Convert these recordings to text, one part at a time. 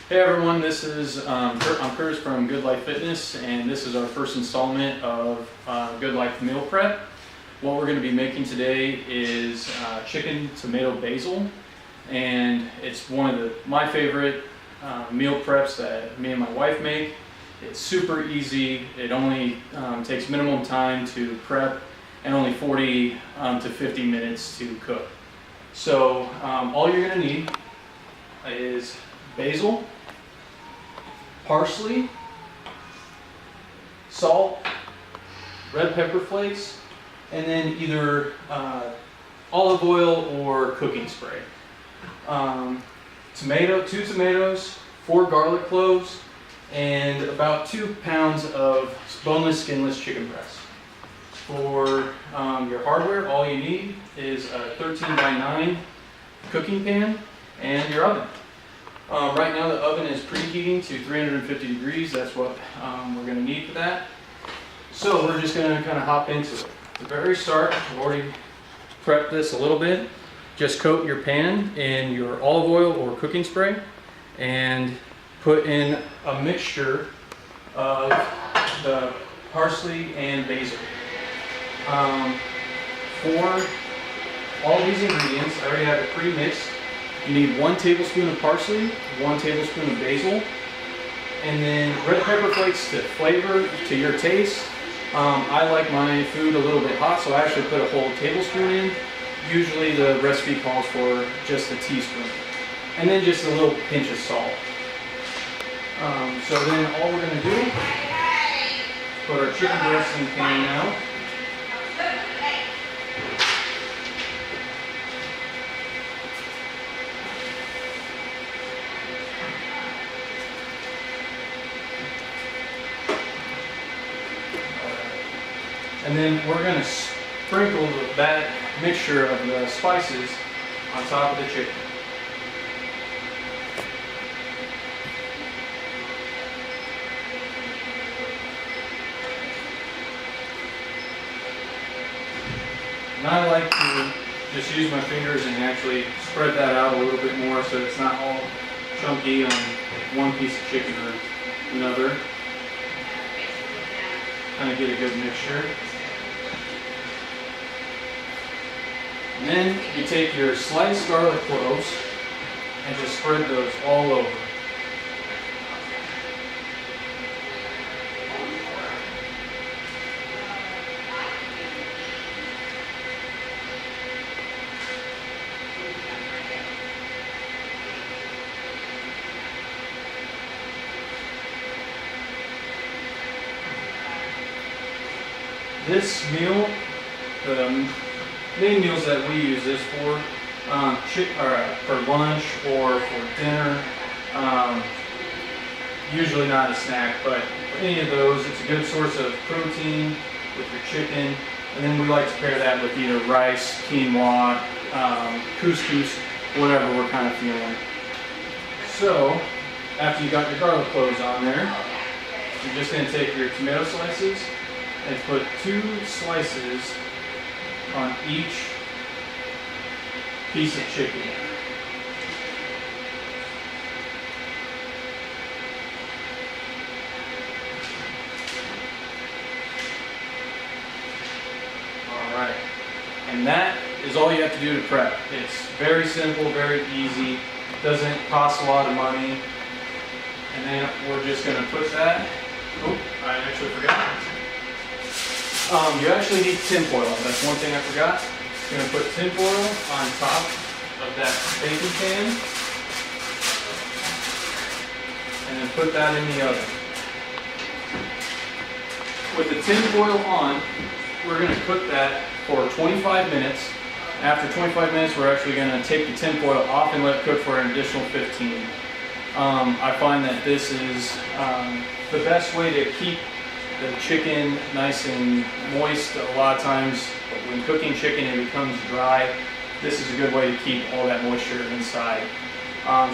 Hey everyone, this is I'm Kurtis from Good Life Fitness, and this is our first installment of Good Life Meal Prep. What we're going to be making today is chicken tomato basil, and it's one of my favorite meal preps that me and my wife make. It's super easy. It only takes minimum time to prep and only 40 to 50 minutes to cook. So all you're going to need is basil, parsley, salt, red pepper flakes, and then either olive oil or cooking spray. Two tomatoes, 4 garlic cloves, and about 2 pounds of boneless, skinless chicken breast. For your hardware, all you need is a 13x9 cooking pan and your oven. Right now the oven is preheating to 350 degrees. That's what we're going to need for that. So we're just going to kind of hop into it. At the very start, I've already prepped this a little bit. Just coat your pan in your olive oil or cooking spray and put in a mixture of the parsley and basil. For all these ingredients, I already have it pre-mixed. You need 1 tablespoon of parsley, 1 tablespoon of basil, and then red pepper flakes to flavor to your taste. I like my food a little bit hot, so I actually put a whole tablespoon in. Usually the recipe calls for just a teaspoon. And then just a little pinch of salt. So then all we're going to do is put our chicken breast in the pan now. And then we're going to sprinkle that mixture of the spices on top of the chicken. And I like to just use my fingers and actually spread that out a little bit more so it's not all chunky on one piece of chicken or another. Kind of get a good mixture. And then you take your sliced garlic cloves and just spread those all over. This meal, the main meals that we use this for lunch or for dinner, usually not a snack, but for any of those, it's a good source of protein with your chicken. And then we like to pair that with either rice, quinoa, couscous, whatever we're kind of feeling. So after you got your garlic cloves on there, you're just going to take your tomato slices and put 2 slices on each piece of chicken. Alright, and that is all you have to do to prep. It's very simple, very easy, doesn't cost a lot of money. And then we're just going to put that, oh, I actually forgot. You actually need tin foil. That's one thing I forgot. You're going to put tin foil on top of that baking pan and then put that in the oven. With the tin foil on, we're going to cook that for 25 minutes. After 25 minutes, we're actually going to take the tin foil off and let it cook for an additional 15. I find that this is the best way to keep the chicken nice and moist. A lot of times when cooking chicken it becomes dry. This is a good way to keep all that moisture inside.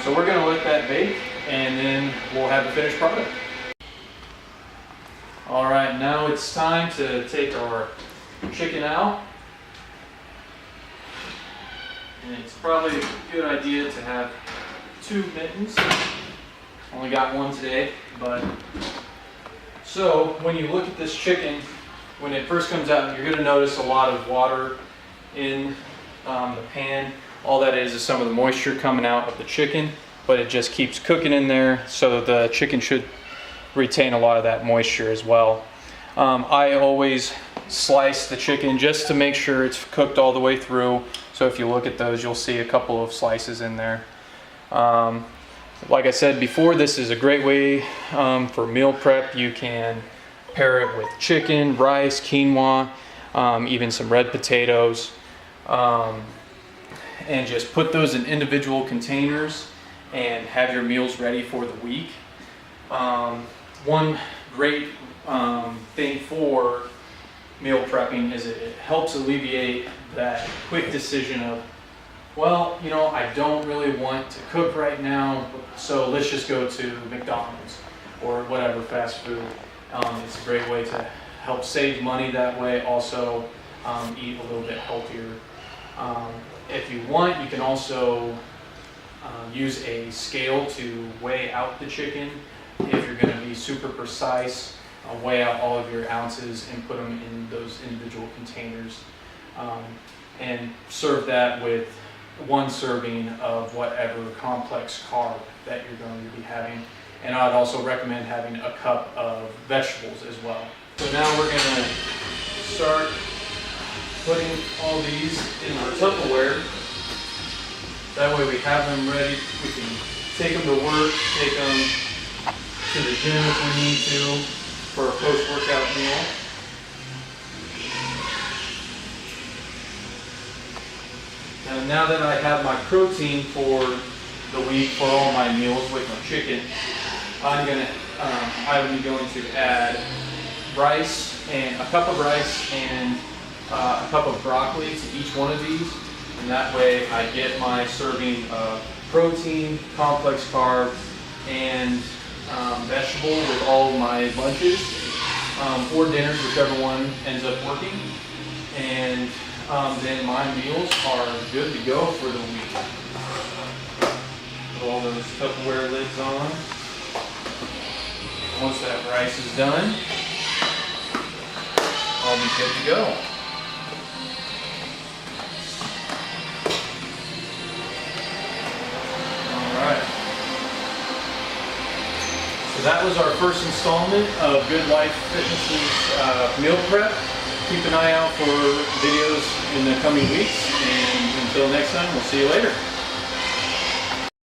So we're going to let that bake and then we'll have the finished product. Alright, now it's time to take our chicken out. And it's probably a good idea to have 2 mittens. Only got one today, but so when you look at this chicken, when it first comes out, you're going to notice a lot of water in the pan. All that is some of the moisture coming out of the chicken, but it just keeps cooking in there, so the chicken should retain a lot of that moisture as well. I always slice the chicken just to make sure it's cooked all the way through. So if you look at those, you'll see a couple of slices in there. Like I said before, this is a great way for meal prep. You can pair it with chicken, rice, quinoa, even some red potatoes, and just put those in individual containers and have your meals ready for the week. One great thing for meal prepping is it helps alleviate that quick decision of, well, you know, I don't really want to cook right now, so let's just go to McDonald's or whatever fast food. It's a great way to help save money that way, also eat a little bit healthier. If you want, you can also use a scale to weigh out the chicken. If you're going to be super precise, weigh out all of your ounces and put them in those individual containers, and serve that with one serving of whatever complex carb that you're going to be having. And I'd also recommend having a cup of vegetables as well. So now we're going to start putting all these in our Tupperware. That way we have them ready. We can take them to work, take them to the gym if we need to for a post-workout meal. And now that I have my protein for the week for all my meals with my chicken, I'm going to add rice, and a cup of rice and a cup of broccoli to each one of these, and that way I get my serving of protein, complex carb, and vegetable with all my lunches or dinners, whichever one ends up working, and then my meals are good to go for the week. Put all those Tupperware lids on. Once that rice is done, I'll be good to go. Alright. So that was our first installment of Good Life Fitness's meal prep. Keep an eye out for videos in the coming weeks, and until next time, we'll see you later.